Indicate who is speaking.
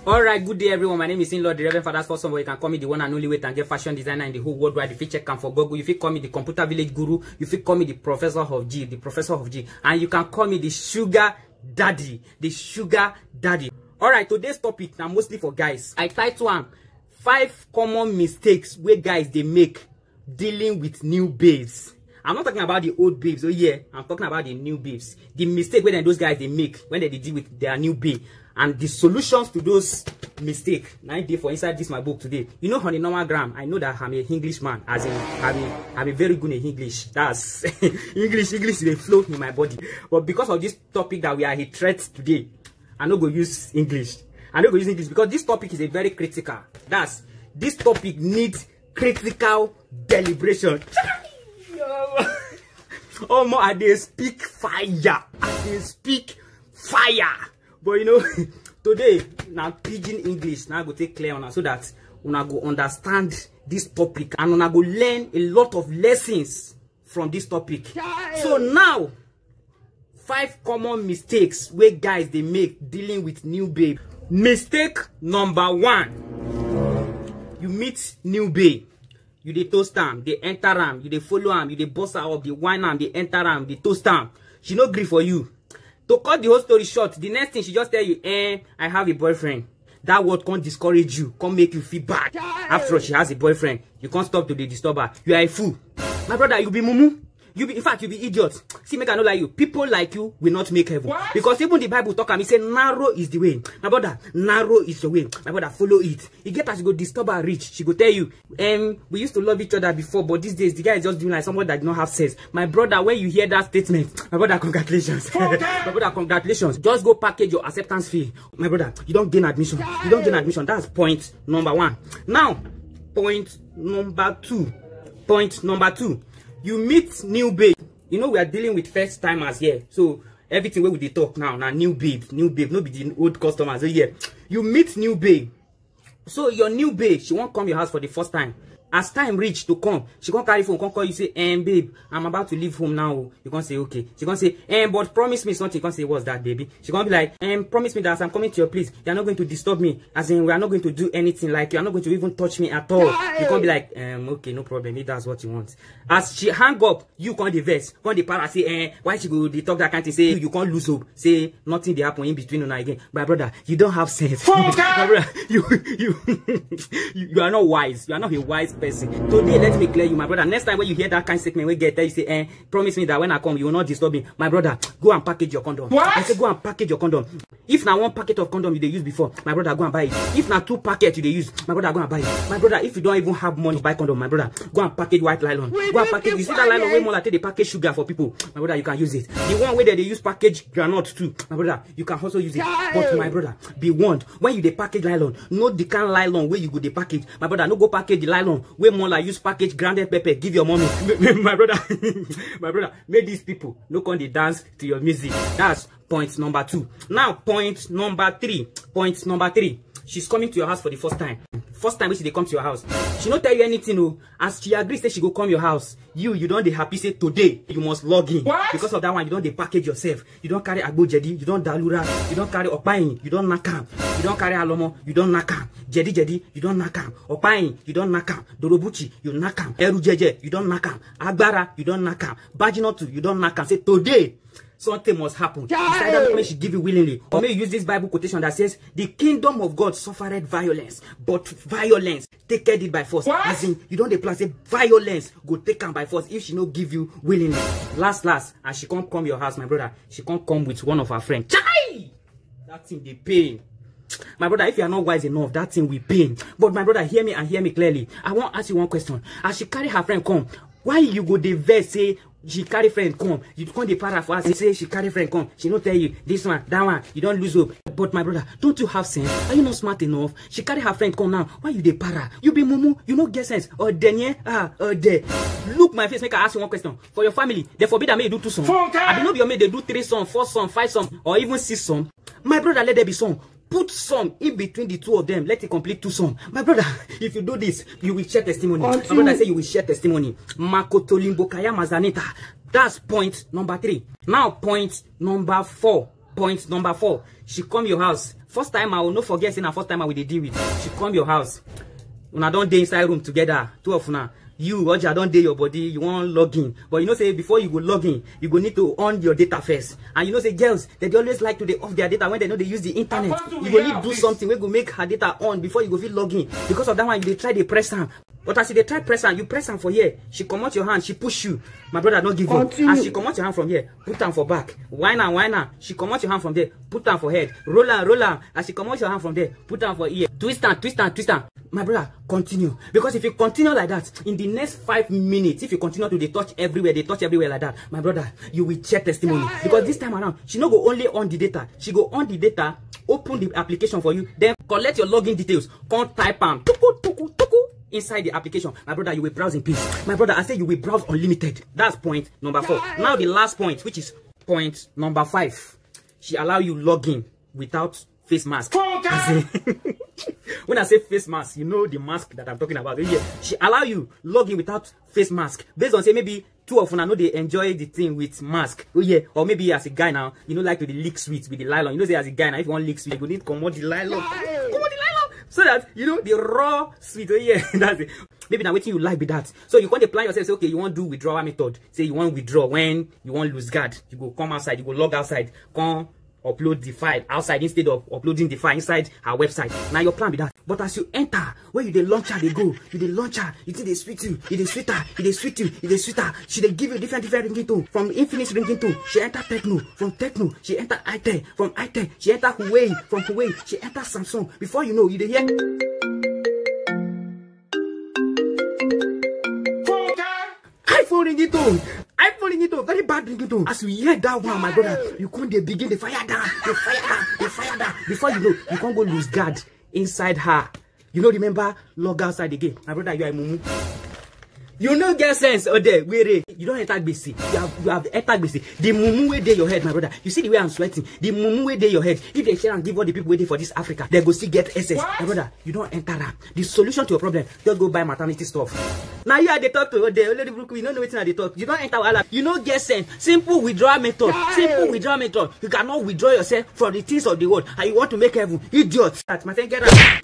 Speaker 1: Alright, good day everyone. My name is Inlaw, the Reverend Father's first son, but you can call me the one and only way to get fashion designer in the whole world wide. If you check and for Google, you can call me the computer village guru, you can call me the professor of G, and you can call me the sugar daddy, Alright, today's topic now mostly for guys. I title one 5 common mistakes where guys they make dealing with new babes. I'm not talking about the old babes, oh yeah, I'm talking about the new babes. The mistake when those guys they make when they deal with their new babe, and the solutions to those mistakes. 9 day for inside this my book today. You know, on the normal gram, I know that I'm a English man, as in I'm a very good in English. That's English they flow in my body. But because of this topic that we are a threat today, I no go use English. Because this topic is a very critical. This topic needs critical deliberation. Oh more I they speak fire. But you know, today now pidgin English now go take clear on us so that una go understand this topic and una go learn a lot of lessons from this topic. So now 5 common mistakes where guys they make dealing with new babe. Mistake number 1. You meet new babe. You dey toast am, they enter am, you dey follow am, you dey boss her up, they whine am, they enter am, they toast am. She no gree for you. To cut the whole story short, the next thing she just tell you, I have a boyfriend. That word can't discourage you, can't make you feel bad. After all, she has a boyfriend. You can't stop to the disturber. You are a fool. My brother, you be mumu. In fact, you be idiot. See, make I know like you. People like you will not make heaven. What? Because even the Bible talk and it say narrow is the way. My brother, narrow is the way. My brother, follow it. You get as you go disturb her rich. She go tell you, we used to love each other before, but these days the guy is just doing like someone that did not have sense. My brother, when you hear that statement, my brother, congratulations. My brother, congratulations. Just go package your acceptance fee. My brother, you don't gain admission. That's point number 1. Now, point number 2. You meet new babe. You know we are dealing with first timers here. So everything where we talk now new babe, no be the old customers. So yeah, you meet new babe. So your new babe, she won't come your house for the first time. As time reach to come, she can't carry phone, can't call you say, babe, I'm about to leave home now. You can't say okay. She can't say, but promise me something. You can't say, what's that, baby? She can't be like, promise me that as I'm coming to your place, you're not going to disturb me. As in, we are not going to do anything. Like, you're not going to even touch me at all. You can't be like, okay, no problem. If that's what you want. As she hang up, you can't diverse. Can't the para say, why she go they talk that kind of thing? Say you can't lose hope. Say nothing they happen in between and again. My brother, you don't have sense. My brother, you are not wise. You are not a wise person. Today, let me clear you, my brother. Next time when you hear that kind of statement, we get there, you say, promise me that when I come, you will not disturb me. My brother, go and package your condom. What? I say, go and package your condom. If now 1 packet of condom you they use before, my brother, go and buy it. If now 2 packets you they use, my brother, go and buy it. My brother, if you don't even have money to buy condom, my brother, go and package white nylon. Go and package. You see that nylon way more like they package sugar for people. My brother, you can use it. The one way that they use package granite too, my brother, you can also use it. But my brother, be warned, when you they package nylon, no the can nylon where you go they package. My brother, no go package the nylon way more like use package grounded pepper. Give your mommy. My brother, make these people no come they dance to your music. That's point number 2. Now point number 3. She's coming to your house for the first time. First time when she come to your house, she not tell you anything. No, as she agrees, say she go come your house. You don't they happy say today you must log in. What? Because of that one, you don't they package yourself. You don't carry agbo jedi, you don't dalura, you don't carry opain, you don't nakam, you don't carry alomo, you don't nakam, jedi, you don't nakam, opain, you don't nakam, dorobuchi, you nakam, eru jeje, you don't nakam, agbara, you don't nakam, bajinotu, you don't nakam. Say today something must happen. It's either when she give you willingly, or may you use this Bible quotation that says, the kingdom of God suffered violence, but violence taketh it by force. What? As in, you don't plan say violence go take her by force if she no give you willingly. Last, and she can't come your house, my brother. She can't come with one of her friends. Chai! That thing they pain. My brother, if you are not wise enough, that thing will pain. But my brother, hear me and hear me clearly. I want to ask you one question. As she carry her friend come, why you go the verse say she carry friend come? You can't the para for us say she carry friend come. She don't tell you this one, that one. You don't lose hope. But my brother, don't you have sense? Are you not smart enough? She carry her friend come now. Why you the para? You be mumu. You no get sense. Or denye there. Look my face. Make I ask you one question. For your family, they forbid that may do 2 songs. I be not your mate. They do 3 songs, 4 songs, 5 songs, or even 6 songs. My brother, let there be song. Put some in between the 2 of them. Let it complete 2 songs. My brother, if you do this, you will share testimony. My brother say you will share testimony. Makoto limbo kaya mazanita. That's point number 3. Now point number 4. Point number 4, she come your house. First time I will not forget saying first time I will deal with. She come your house. Una don't dey inside room together, two of una. You, Roger, don't dey your body, you want log in. But you know, say before you go log in, you go need to on your data first. And you know, say girls, they always like to dey off their data when they know they use the internet. You go need to do something where go make her data on before you go feel log in. Because of that one, you try to press her. But as you try press her, you press her for here. She come out your hand, she push you. My brother, don't give up. As she come out your hand from here, put her for back. Whine her. She come out your hand from there, put her for head. Roll her. As she come out your hand from there, put her for ear. Twist her. My brother, continue. Because if you continue like that, in the next 5 minutes, if you continue to they touch everywhere like that, my brother, you will check testimony. Because this time around, she no go only on the data. She go on the data, open the application for you, then collect your login details, come type them. Inside the application, my brother, you will browse in peace. My brother, I say you will browse unlimited. That's point number 4. Now the last point, which is point number 5. She allow you log in without face mask. When I say face mask, you know the mask that I'm talking about. Yeah, she allow you log in without face mask. Based on say maybe 2 of them know they enjoy the thing with mask. Oh yeah, or maybe as a guy now, you know like to the lick sweets with the nylon. You know say as a guy now, if you want lick sweet, you need to come out the nylon. So that you know the raw sweet. Oh yeah, that's it. Maybe now waiting you like with that. So you want to plan yourself, say, okay, you want to do withdrawal method. Say you want withdraw when you want lose guard. You go come outside, you go log outside, come upload the file outside instead of uploading the file inside her website. Now your plan be that. But as you enter, where you the launcher they go, you the launcher, you think they sweet you, you the sweeter, you the sweet you, you the sweeter. She they give you different ringing tone. From Infinix ringing tone, she enter Techno. From Techno, she enter itel. From itel, she enter Huawei. From Huawei, she enter Samsung. Before you know, you the hear iPhone ringing tone. Very bad ringing tone. As you hear that one, my brother, you can't begin the fire down, the fire down. Before you know, you can't go lose guard inside her. You know, remember, log outside again. My brother, you are a mumu. You know, get sense, Ode, where you don't enter BC. You have entered BC. The mumu way dey your head, my brother. You see the way I'm sweating. The mumu way dey your head. If they share and give all the people waiting for this Africa, they go still get SS. My brother, you don't enter that. The solution to your problem, just go buy maternity stuff. Now you are the talk to Ode, Lady Brooklyn. You don't know what's at the talk. You don't enter Wala. You know, get sense. Simple withdrawal method. Simple withdrawal method. You cannot withdraw yourself from the things of the world, and you want to make heaven. Idiot. My friend, get out.